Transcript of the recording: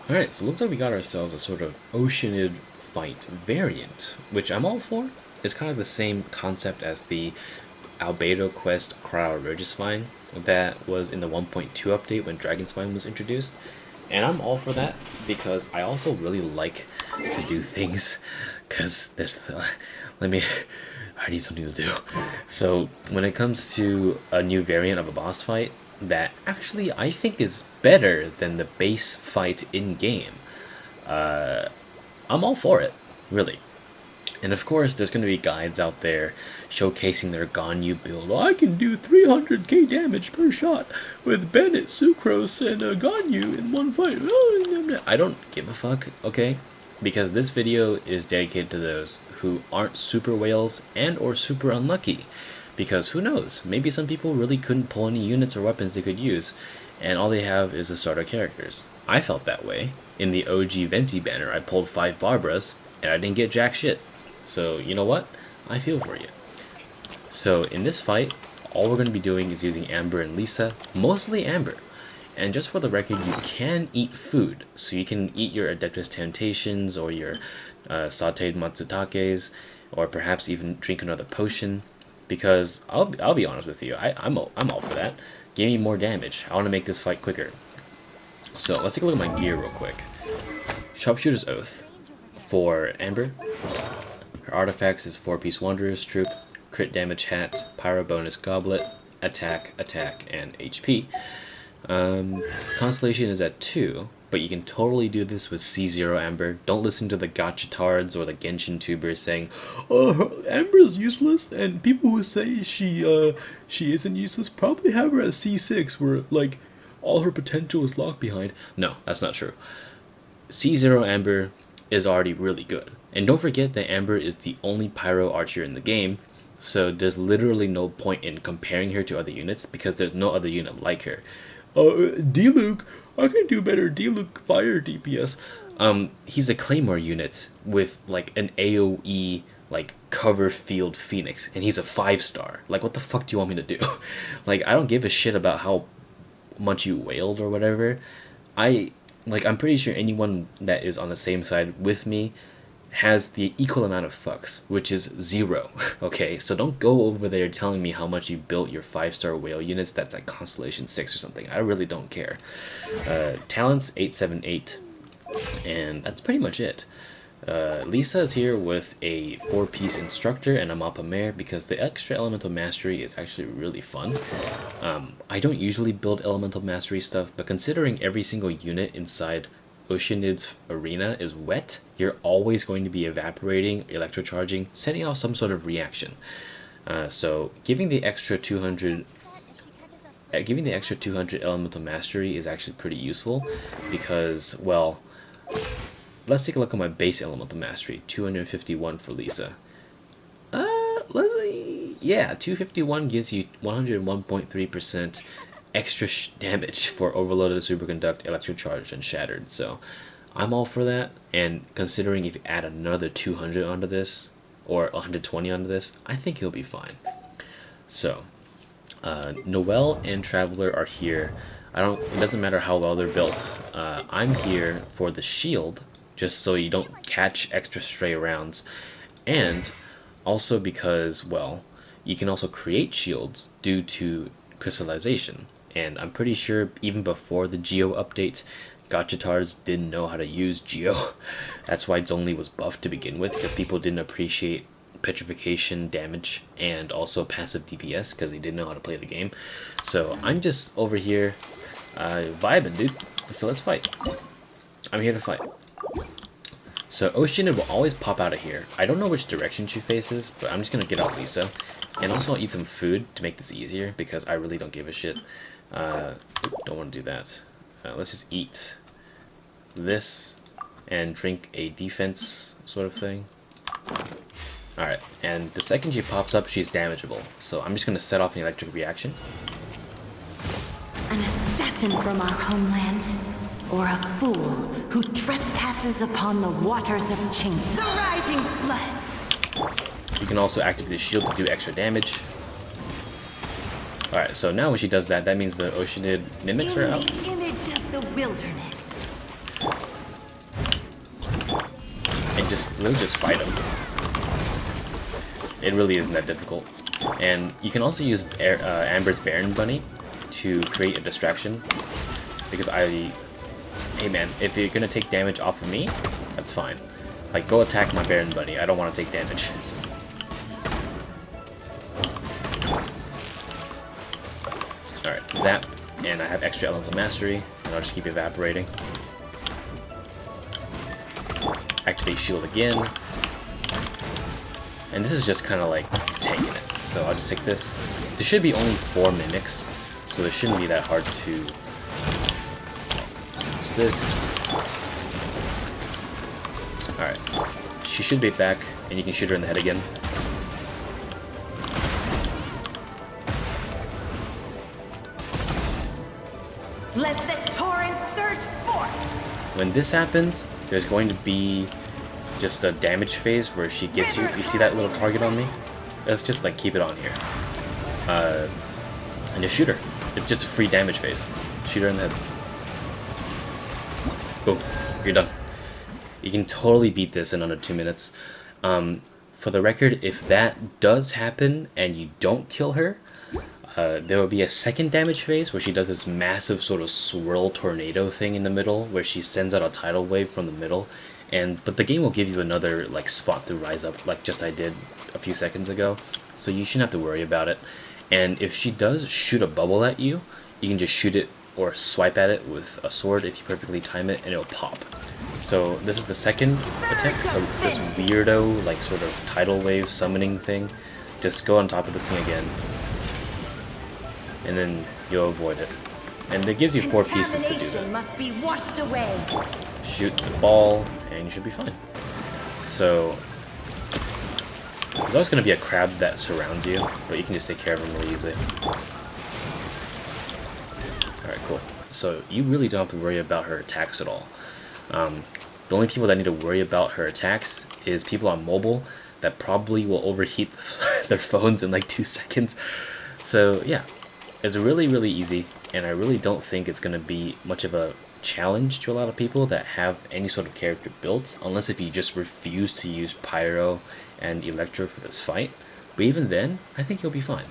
Alright, so looks like we got ourselves a sort of Oceanid fight variant, which I'm all for. It's kind of the same concept as the Albedo Quest Cryo-Regisfine that was in the 1.2 update when Dragonspine was introduced. And I'm all for that because I also really like to do things because let me I need something to do. So when it comes to a new variant of a boss fight that actually I think is better than the base fight in game, I'm all for it, really. And of course, there's going to be guides out there showcasing their Ganyu build. I can do 300k damage per shot with Bennett, Sucrose, and Ganyu in one fight. I don't give a fuck, okay? Because this video is dedicated to those who aren't super whales and or super unlucky. Because who knows, maybe some people really couldn't pull any units or weapons they could use, and all they have is the starter characters. I felt that way. In the OG Venti banner, I pulled 5 Barbaras, and I didn't get jack shit. So, you know what? I feel for you. So, in this fight, all we're going to be doing is using Amber and Lisa, mostly Amber. And just for the record, you can eat food. So you can eat your Adeptus Temptations, or your sauteed Matsutakes, or perhaps even drink another potion. Because, I'll be honest with you, I'm all for that. Give me more damage. I want to make this fight quicker. So, let's take a look at my gear real quick. Sharpshooter's Oath. For Amber, her artifacts is 4-piece Wanderer's Troop, crit damage hat, pyro bonus goblet, attack, and HP. Constellation is at 2, but you can totally do this with C0 Amber. Don't listen to the Gachatards or the Genshin tubers saying, "Oh, Amber's useless," and people who say she isn't useless probably have her at C6, where like all her potential is locked behind. No, that's not true. C0 Amber is already really good. And don't forget that Amber is the only pyro archer in the game, so there's literally no point in comparing her to other units because there's no other unit like her. D-Luke, I can do better D-Luke fire DPS. He's a Claymore unit with like an AoE like cover field Phoenix, and he's a 5-star. Like, what the fuck do you want me to do? Like, I don't give a shit about how much you wailed or whatever. I'm pretty sure anyone that is on the same side with me has the equal amount of fucks, which is 0. Okay, so don't go over there telling me how much you built your 5-star whale units. That's like Constellation 6 or something. I really don't care. Talents 878, and that's pretty much it. Lisa is here with a 4-piece instructor and a Mappa Mare because the extra elemental mastery is actually really fun. I don't usually build elemental mastery stuff, but considering every single unit inside Oceanid's arena is wet, you're always going to be evaporating, electrocharging, setting off some sort of reaction. So giving the extra 200 elemental mastery is actually pretty useful because, well, let's take a look at my base elemental mastery, 251 for Lisa. Let's see. Yeah, 251 gives you 101.3% extra damage for Overloaded, Superconduct, Electrocharged, and Shattered. So I'm all for that. And considering if you add another 200 onto this, or 120 onto this, I think you'll be fine. So Noelle and Traveler are here. It doesn't matter how well they're built. I'm here for the shield, just so you don't catch extra stray rounds, and also because, well, you can also create shields due to crystallization. And I'm pretty sure even before the Geo update, Gachatards didn't know how to use Geo. That's why Zhongli was buffed to begin with, because people didn't appreciate petrification damage and also passive DPS because they didn't know how to play the game. So I'm just over here vibing, dude. So let's fight. I'm here to fight. So Oceanid will always pop out of here. I don't know which direction she faces, but I'm just going to get out Lisa. And also I'll eat some food to make this easier because I really don't give a shit. Don't want to do that. Let's just eat this and drink a defense sort of thing. Alright, and the second she pops up, she's damageable. So I'm just going to set off an electric reaction. An assassin from our homeland, or a fool who trespasses upon the waters of Chinks, the rising floods. You can also activate the shield to do extra damage. Alright, so now when she does that, that means the Oceanid mimics her out. In the image of the wilderness. and just literally just fight him. It really isn't that difficult. And you can also use Amber's Baron Bunny to create a distraction, because hey man, if you're gonna take damage off of me, that's fine. Like, go attack my Baron Bunny, I don't want to take damage. Alright, zap, and I have extra elemental mastery, and I'll just keep evaporating. Activate shield again. And this is just kind of like taking it. So I'll just take this. There should be only 4 mimics, so it shouldn't be that hard to use this. Alright. She should be back, and you can shoot her in the head again. Let the torrent surge forth! When this happens, there's going to be just a damage phase where she gets you. You see that little target on me? Let's just like keep it on here. And just shoot her. It's just a free damage phase. Shoot her in the head. Boom. You're done. You can totally beat this in under 2 minutes. For the record, if that does happen and you don't kill her, there will be a second damage phase where she does this massive sort of swirl tornado thing in the middle where she sends out a tidal wave from the middle. But the game will give you another like spot to rise up, like just I did a few seconds ago. So you shouldn't have to worry about it. And if she does shoot a bubble at you, you can just shoot it or swipe at it with a sword if you perfectly time it, and it'll pop. So this is the second attack. So this weirdo like sort of tidal wave summoning thing, just go on top of this thing again, and then you'll avoid it. And it gives you 4 pieces to do that. Must be washed away. Shoot the ball, and you should be fine. So there's always going to be a crab that surrounds you, but you can just take care of him really easily. Alright, cool. So you really don't have to worry about her attacks at all. The only people that need to worry about her attacks is people on mobile that probably will overheat their phones in like 2 seconds. So yeah, it's really, really easy, and I really don't think it's going to be much of a challenge to a lot of people that have any sort of character built, unless if you just refuse to use Pyro and Electro for this fight. But even then, I think you'll be fine.